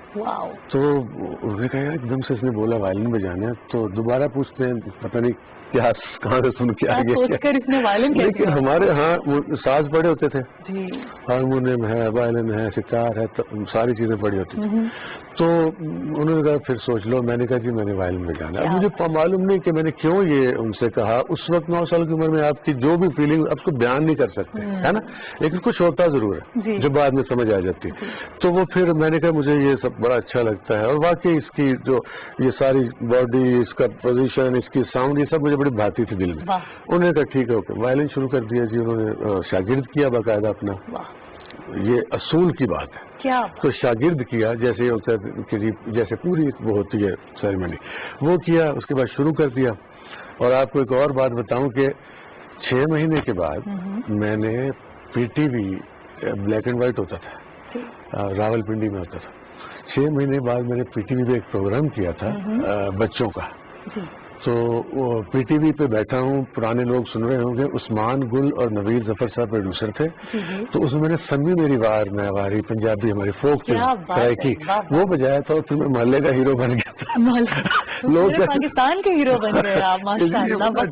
تو انہوں نے کہا یار ایک دم سے اس نے بولا وائلن میں جانا ہے, تو دوبارہ پوچھتے ہیں پتہ نہیں کیا کہاں سے سن کے آگے. لیکن ہمارے ہاں ساز بڑے ہوتے تھے, ہارمونیم ہے, وائلن ہے, ستار ہے, ساری چیزیں بڑی ہوتی تھیں. تو انہوں نے کہا پھر سوچ لو. میں نے کہا کہ میں نے وائلن میں جانا ہے. اب مجھے معلوم نہیں کہ میں نے کیوں یہ ان سے کہا. اس وقت 9 سال کی عمر میں آپ کی جو بھی فیلنگ آپ کو بیان نہیں کر سکتے ہے نا, لیکن کچھ ہوتا ضرور ہے جو بعد میں سمجھ آ جاتی. تو وہ پھر میں نے کہا مجھے یہ سب بڑا اچھا لگتا ہے, اور واقعی اس کی جو یہ ساری باڈی, اس کا پوزیشن, اس کی ساؤنڈ, یہ سب مجھے بڑی بھاتی تھی دل میں. انہوں نے کہا ٹھیک ہے اوکے. وائلن شروع کر دیا جی. انہوں نے شاگرد کیا باقاعدہ اپنا. یہ اصول کی بات ہے. تو شاگرد کیا جیسے ہوتا ہے کہ جیسے پوری وہ ہوتی ہے سیریمنی, وہ کیا. اس کے بعد شروع کر دیا. اور آپ کو ایک اور بات بتاؤں کہ 6 مہینے کے بعد میں نے P T V black and white ہوتا تھا, راول پنڈی میں ہوتا تھا. 6 مہینے بعد میں نے پی ٹی وی پہ ایک پروگرام کیا تھا بچوں کا. تو پی ٹی وی پہ بیٹھا ہوں, پرانے لوگ سن رہے ہوں گے, عثمان گل اور نوید ظفر صاحب پروڈیوسر تھے. تو اس میں نے سمی میری وار میں ہماری پنجابی ہماری فوک کی وہ بجایا تھا, اور پھر میں محلے کا ہیرو بن گیا تھا. لوگ پاکستان کے ہیرو بن گئے آپ. ٹی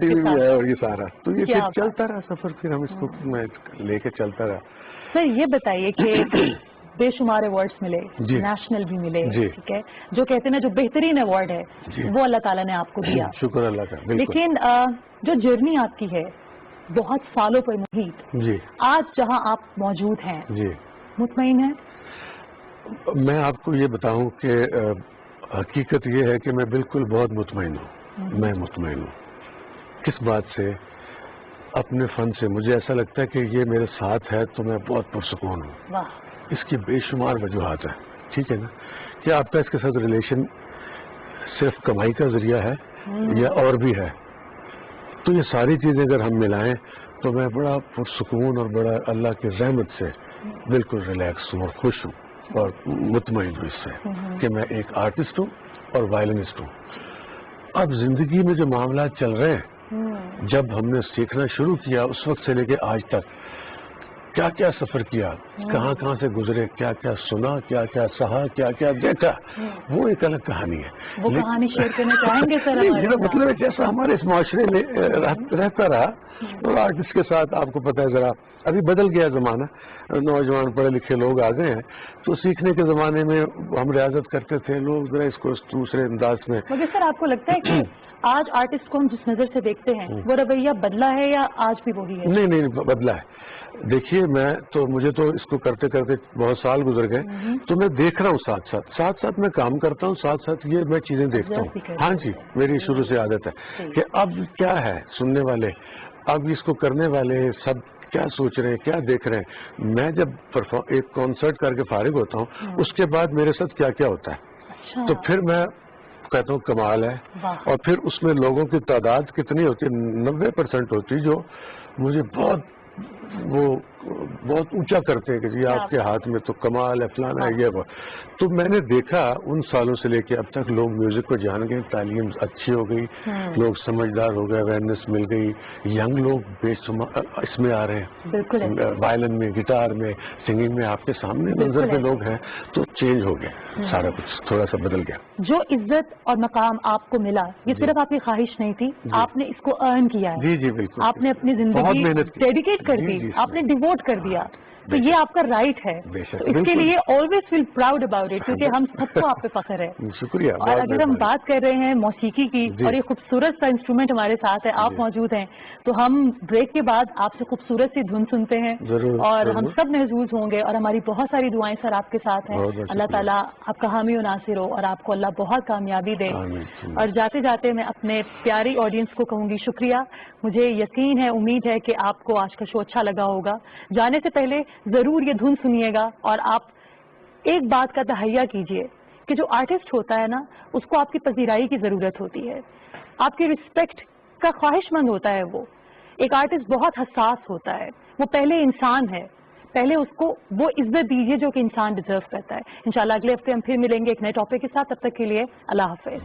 وی میں ہے اور یہ سارا. تو یہ پھر چلتا رہا سفر. پھر ہم اس کو میں لے کے چلتا رہا. سر یہ بتائیے کہ بے شمار ایوارڈس ملے, نیشنل بھی ملے, ٹھیک ہے, جو کہتے ہیں جو بہترین ایوارڈ ہے وہ اللہ تعالیٰ نے آپ کو دیا, شکر اللہ کا. لیکن جو جرنی آپ کی ہے بہت سالوں پر محیط, آج جہاں آپ موجود ہیں مطمئن ہیں؟ میں آپ کو یہ بتاؤں کہ حقیقت یہ ہے کہ میں بالکل بہت مطمئن ہوں. میں مطمئن ہوں کس بات سے؟ اپنے فن سے. مجھے ایسا لگتا ہے کہ یہ میرے ساتھ ہے تو میں بہت پرسکون ہوں. اس کی بے شمار وجوہات ہیں, ٹھیک ہے نا. کیا آپ کا اس کے ساتھ ریلیشن صرف کمائی کا ذریعہ ہے یا اور بھی ہے؟ تو یہ ساری چیزیں اگر ہم ملائیں تو میں بڑا پرسکون اور بڑا اللہ کی رحمت سے بالکل ریلیکس ہوں اور خوش ہوں اور مطمئن ہوں اس سے کہ میں ایک آرٹسٹ ہوں اور وائلنسٹ ہوں. اب زندگی میں جو معاملات چل رہے ہیں, جب ہم نے سیکھنا شروع کیا اس وقت سے لے کے آج تک کیا کیا سفر کیا, کہاں کہاں سے گزرے, کیا کیا سنا, کیا کیا سہا, کیا کیا دیکھا, وہ ایک الگ کہانی ہے. وہ کہانی شیئر کرنا چاہیں گے سر؟ میرا مطلب ہے جیسا ہمارے اس معاشرے میں رہتا رہا, اور آرٹسٹ کے ساتھ آپ کو پتہ ہے ذرا ابھی بدل گیا زمانہ, نوجوان پڑھے لکھے لوگ آ گئے ہیں, تو سیکھنے کے زمانے میں ہم ریاضت کرتے تھے, لوگ ذرا اس کو دوسرے انداز میں. مگر سر آپ کو لگتا ہے کہ آج آرٹسٹ کو ہم جس نظر سے دیکھتے ہیں وہ رویہ بدلا ہے یا آج بھی وہی ہے؟ نہیں بدلا ہے. دیکھیے مجھے تو اس کو کرتے کرتے بہت سال گزر گئے, تو میں دیکھ رہا ہوں ساتھ ساتھ میں کام کرتا ہوں, ساتھ ساتھ یہ میں چیزیں دیکھتا ہوں. ہاں جی, میری شروع سے عادت ہے کہ اب کیا ہے سننے والے, اب اس کو کرنے والے سب کیا سوچ رہے ہیں, کیا دیکھ رہے ہیں. میں جب ایک کانسرٹ کر کے فارغ ہوتا ہوں, اس کے بعد میرے ساتھ کیا کیا ہوتا ہے, تو پھر میں کہتا ہوں کمال ہے. اور پھر اس میں لوگوں کی تعداد کتنی ہوتی ہے, 90% ہوتی, جو مجھے بہت اونچا کرتے ہیں کہ جی آپ کے ہاتھ میں تو کمال ہے, فلانا ہے, یہ وہ. تو میں نے دیکھا ان سالوں سے لے کے اب تک لوگ میوزک کو جان گئے, تعلیم اچھی ہو گئی, لوگ سمجھدار ہو گئے, اویئرنیس مل گئی, ینگ لوگ اس میں آ رہے ہیں, وائلن میں, گٹار میں, سنگنگ میں, آپ کے سامنے نظر پہ لوگ ہیں, تو چینج ہو گیا, سارا کچھ تھوڑا سا بدل گیا. جو عزت اور مقام آپ کو ملا یہ صرف آپ کی خواہش نہیں تھی, آپ نے اس کو ارن کیا ہے. جی بالکل. آپ نے اپنی زندگی ڈیڈیکیٹ کر دی, آپ نے ڈیووٹ کر دیا, تو یہ آپ کا رائٹ ہے. اس کے لیے always feel proud about it, کیونکہ ہم سب کو آپ پہ فخر ہے. شکریہ. اور اگر ہم بات کر رہے ہیں موسیقی کی, اور یہ خوبصورت سا انسٹرومنٹ ہمارے ساتھ ہے, آپ موجود ہیں, تو ہم بریک کے بعد آپ سے خوبصورت سی دھن سنتے ہیں, اور ہم سب محظوظ ہوں گے, اور ہماری بہت ساری دعائیں سر آپ کے ساتھ ہیں. اللہ تعالیٰ آپ کا حامی و ناصر ہو, اور آپ کو اللہ بہت کامیابی دے. اور جاتے جاتے میں اپنے پیاری آڈینس کو کہوں گی شکریہ. مجھے یقین ہے, امید ہے کہ آپ کو آج کا شو اچھا لگا ہوگا. جانے سے پہلے ضرور یہ دھن سنیے گا, اور آپ ایک بات کا تہیہ کیجئے کہ جو آرٹسٹ ہوتا ہے نا, اس کو آپ کی پذیرائی کی ضرورت ہوتی ہے, آپ کی رسپیکٹ کا خواہش مند ہوتا ہے. وہ ایک آرٹسٹ بہت حساس ہوتا ہے, وہ پہلے انسان ہے, پہلے اس کو وہ عزت دیجیے جو کہ انسان ڈیزرو کرتا ہے. انشاءاللہ اگلے ہفتے ہم پھر ملیں گے ایک نئے ٹاپک کے ساتھ. تب تک کے لیے اللہ حافظ.